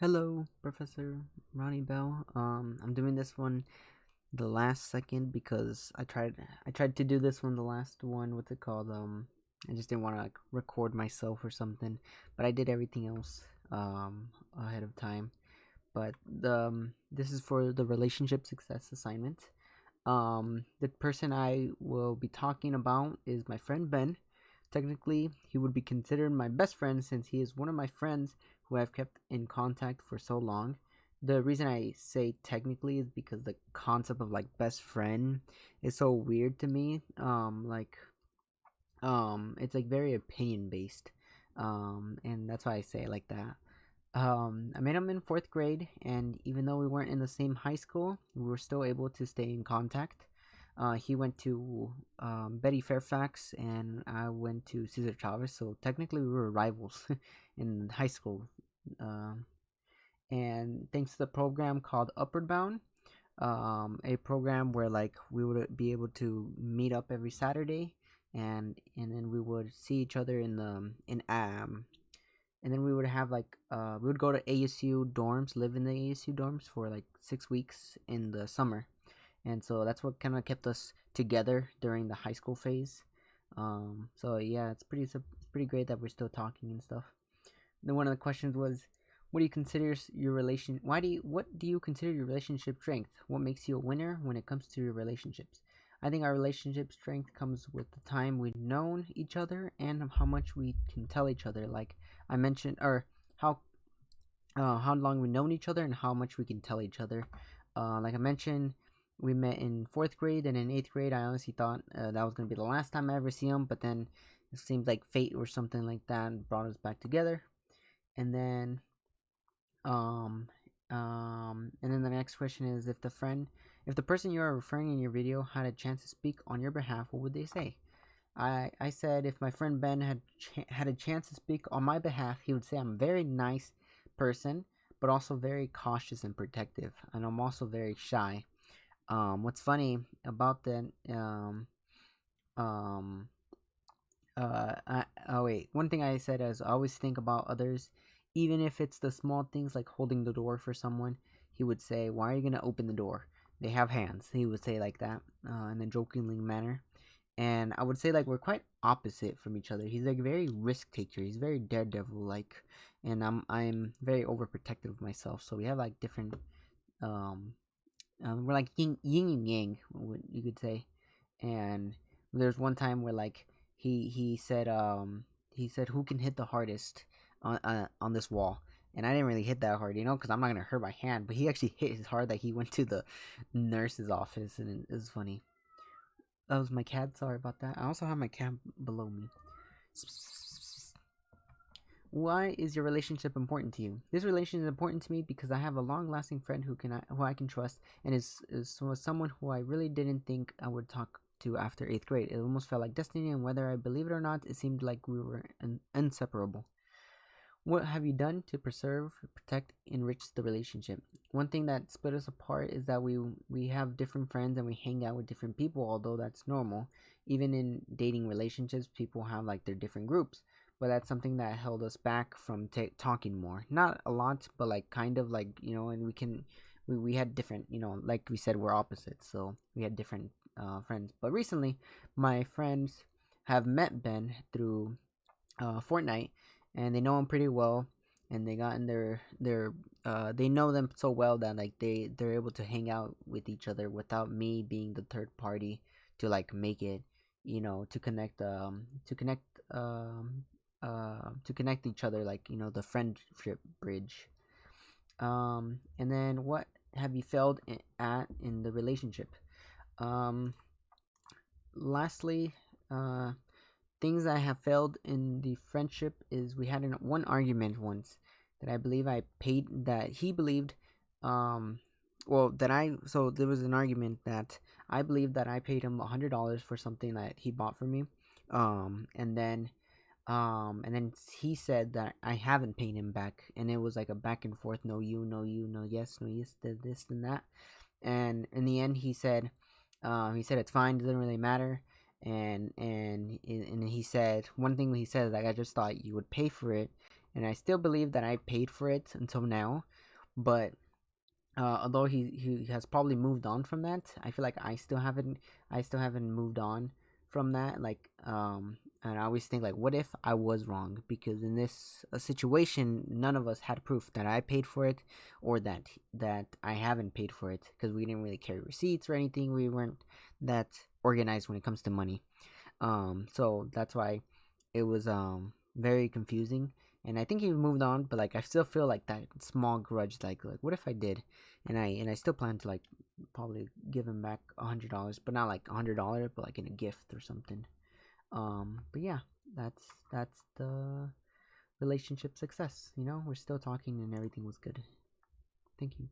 Hello, Professor Ronnie Bell. I'm doing this one the last second because I tried to do this one the last one. What's it called? I just didn't want to like record myself or something, but I did everything else ahead of time. But this is for the relationship success assignment. The person I will be talking about is my friend Ben. Technically, he would be considered my best friend since he is one of my friends who I've kept in contact for so long. The reason I say technically is because the concept of like best friend is so weird to me. It's like very opinion based. And that's why I say it like that. I met him in fourth grade, and even though we weren't in the same high school, we were still able to stay in contact. He went to Betty Fairfax, and I went to Cesar Chavez, so technically we were rivals in high school. Um, and thanks to the program called Upward Bound, a program where like we would be able to meet up every Saturday, and then we would see each other in and then we would have like we would go to ASU dorms, live in the ASU dorms for like 6 weeks in the summer, and so that's what kind of kept us together during the high school phase. So yeah, it's pretty great that we're still talking and stuff. Then one of the questions was, what do you consider your relation? What do you consider your relationship strength? What makes you a winner when it comes to your relationships? I think our relationship strength comes with the time we've known each other and how much we can tell each other. Like I mentioned, or how long we've known each other and how much we can tell each other. Like I mentioned, we met in fourth grade, and in eighth grade, I honestly thought that was gonna be the last time I ever see him. But then it seems like fate or something like that brought us back together. And then and then the next question is, if the person you are referring in your video had a chance to speak on your behalf, what would they say? I said if my friend Ben had a chance to speak on my behalf, he would say I'm a very nice person, but also very cautious and protective, and I'm also very shy. What's funny about that? Um, oh wait, one thing I said is I always think about others, even if it's the small things like holding the door for someone. He would say, "Why are you gonna open the door? They have hands." He would say like that, in a jokingly manner, and I would say like we're quite opposite from each other. He's like very risk taker. He's very daredevil like, and I'm very overprotective of myself. So we have like different um, we're like yin and yang, you could say. And there's one time where like he said who can hit the hardest on this wall. And I didn't really hit that hard, because I'm not gonna hurt my hand. But he actually hit as hard that he went to the nurse's office, and it was funny. That was my cat. Sorry about that. I also have my cat below me. Why is your relationship important to you? This relationship is important to me because I have a long-lasting friend who I can trust, and is someone who I really didn't think I would talk to after eighth grade. It almost felt like destiny, and whether I believe it or not, it seemed like we were inseparable. What have you done to preserve, protect, enrich the relationship? One thing that split us apart is that we have different friends and we hang out with different people, although that's normal. Even in dating relationships, people have like their different groups. But that's something that held us back from talking more. Not a lot, but like kind of like, and we had different, like we said, we're opposites. So we had different friends. But recently, my friends have met Ben through Fortnite, and they know him pretty well, and they got in their they know them so well that like they're able to hang out with each other without me being the third party to like make it, to connect each other, like the friendship bridge. And then what have you failed at in the relationship? um Lastly, things I have failed in the friendship is we had one argument once that I believe I paid that he believed, um well, that I so there was an argument that I believed that I paid him $100 for something that he bought for me, and then he said that I haven't paid him back, and it was like a back and forth, no you, no you, no yes, no yes, this and that. And in the end, he said it's fine, doesn't really matter. And he said one thing he said, like, I just thought you would pay for it. and I still believe that I paid for it until now. But although he has probably moved on from that, I feel like I still haven't moved on from that. Like and I always think like, what if I was wrong? Because in this situation, none of us had proof that I paid for it, or that I haven't paid for it, because we didn't really carry receipts or anything. We weren't that organized when it comes to money. So that's why it was very confusing. And I think he moved on, but like I still feel like that small grudge, like what if I did? And I still plan to like probably give him back $100, but not like $100, but like in a gift or something. But yeah, that's the relationship success. We're still talking and everything was good. Thank you.